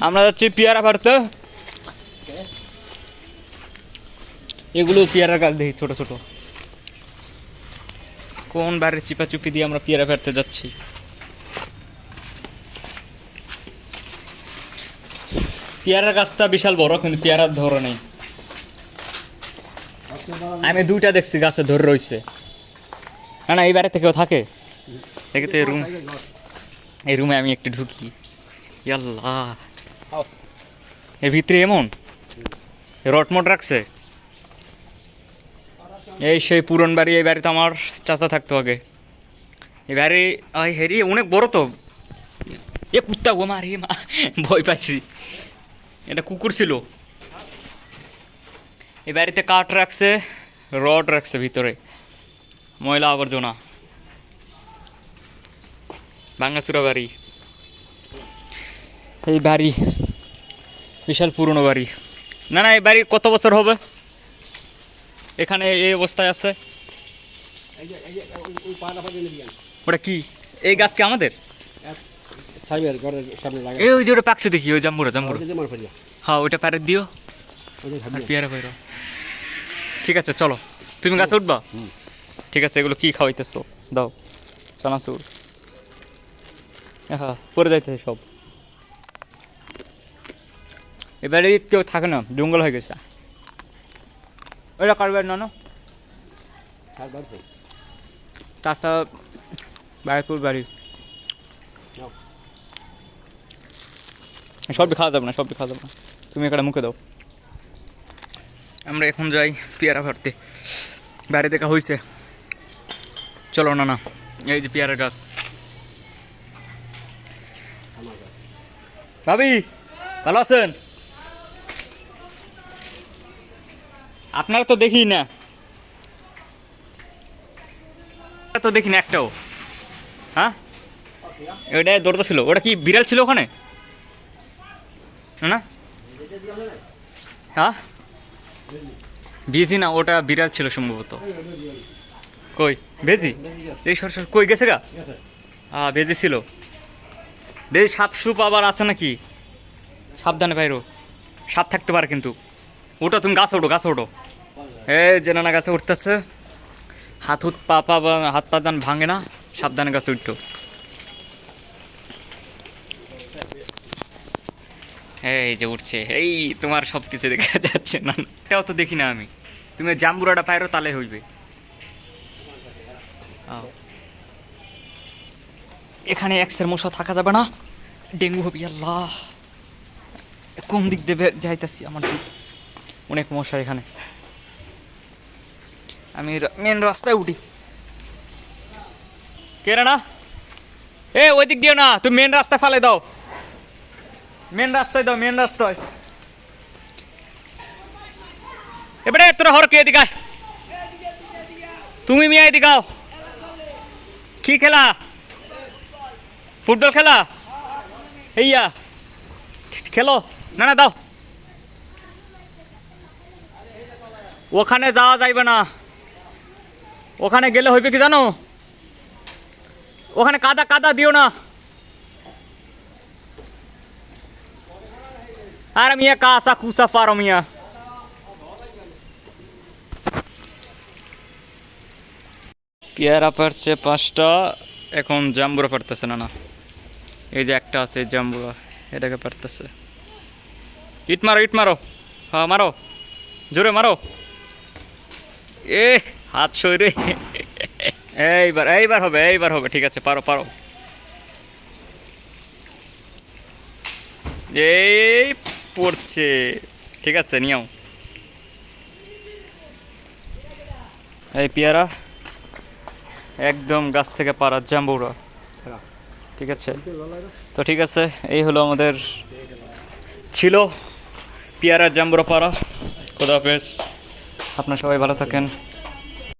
আমরা যাচ্ছি পেয়ারা পাড়তে। এগুলো পেয়ারার গাছ দেখি ছোট ছোট। কোন বাড়ির চিপাচুপি দিয়ে আমরা পেয়ারা পাড়তে যাচ্ছি। পেয়ারার গাছটা বিশাল বড়, কিন্তু পেয়ারার ধরে নেই। আমি দুইটা দেখছি গাছে ধরে রয়েছে। না না, এই বাড়িতে কেউ থাকে? দেখে তো এই রুমে আমি একটু ঢুকি। ইয়াল্লাহ, এর ভিতরে এমন রটমট রাখছে। এই সেই পুরন বাড়ি। এই বাড়িতে আমার চাচা থাকতো আগে। এই বাড়ি হেরি অনেক বড় তো। এ কুত্তা গো মারি মা, ভয় পাইছি। এটা কুকুর ছিল। এই বাড়িতে কাঠ রাখছে, রড রাখছে ভিতরে, ময়লা আবর্জনা। ভাঙ্গাচুরা বাড়ি। এই বাড়ি বিশাল পুরনো বাড়ি। না না, এই বাড়ি কত বছর হবে এখানে এই অবস্থায় আছে? ওটা কি? এই গাছ কি আমাদের? এই ওই যে ওটা পাকছে দেখি, ওই জাম্বুরা জাম্বুরা। হ্যাঁ, ওইটা পারে দিও। পেয়ারা পাইরো। ঠিক আছে চলো, তুমি গাছে উঠবা? ঠিক আছে। এগুলো কি খাওয়াইতেছো? দাও চানাচুর। হ্যাঁ, পরে যাইতেছে সব। এবারে কেউ থাকে না, জঙ্গল হয়ে গেছে। ওইটা কারবার না চারটা বাড়িপুর বাড়ি। সবই খাওয়া যাবে না, সবই খাওয়া যাবে না। তুমি এখানে মুখে দাও। আমরা এখন যাই পেয়ারা পাড়তে। বাড়ি দেখা হয়েছে, চলো। না না, এই যে পেয়ারা গাছ। ভাবি ভালো আছেন? আপনারা তো দেখি না, তো দেখি না একটাও। হ্যাঁ, ওটা দৌড়তে ছিল। ওটা কি বিড়াল ছিল ওখানে? না হ্যাঁ, বেজি না, ওটা বিড়াল ছিল সম্ভবত। কই বেজি? এই সর সর, কই গেছে গা? হ্যাঁ, বেজি ছিল। দেখি সাপ সুপ আবার আছে নাকি, সাবধানে বাইরো। সাপ থাকতে পারে কিন্তু। ওটা তুমি গাছে ওঠো, গাছে ওঠো। এই যে নানা গাছে উঠতেছে। হাত পা পা হাত পা যেন ভাঙে না, সাবধানে গাছে উঠতো। এই যে উঠছে, এই তোমার সব কিছু দেখা যাচ্ছে। না এটাও তো দেখি না আমি। তুমি জাম্বুরাটা পাইরো, তাহলে হইবে। এখানে এক্সের মশা থাকা যাবে না, ডেঙ্গু হবে। আল্লাহ, কোন দিক দিয়ে যাইতেছি? আমার অনেক মশা এখানে। আমি মেন রাস্তায় উঠি। কেরে না, এ ওই দিক দিও না, তুমি মেন রাস্তায় ফেলে দাও। মেন রাস্তায় দাও, মেন রাস্তায়। এবারে তোরা হর কে এদিকে? তুমি মিয়া এদিকে আও। কি খেলা? ফুটবল খেলা? এইয়া খেলো। না না, দাও। ওখানে যাওয়া যাইবে না। ওখানে গেলে হইবে কি জানো? ওখানে কাদা কাদা দিও না। আর মিয়া কাসা কুসা পারো মিয়া। পেয়ারা পারছে 5টা, এখন জাম্বুরা পারতেছে। না না, এই যে একটা আছে জাম্বুরা, এটাকে পারতেছে। ইট মারো, ইট মারো। হ্যাঁ মারো, জোরে মারো। এ হাত সরে। এইবার এইবার হবে, এইবার হবে। ঠিক আছে, পারো পারো। এই পড়ছে। ঠিক আছে, নিও। এই পেয়ারা একদম গাছ থেকে পাড়া জাম্বুরা। ঠিক আছে, তো ঠিক আছে, এই হলো আমাদের ছিল পেয়ারা জাম্বুরা পাড়া। খোদা হাফেজ, আপনারা সবাই ভালো থাকেন।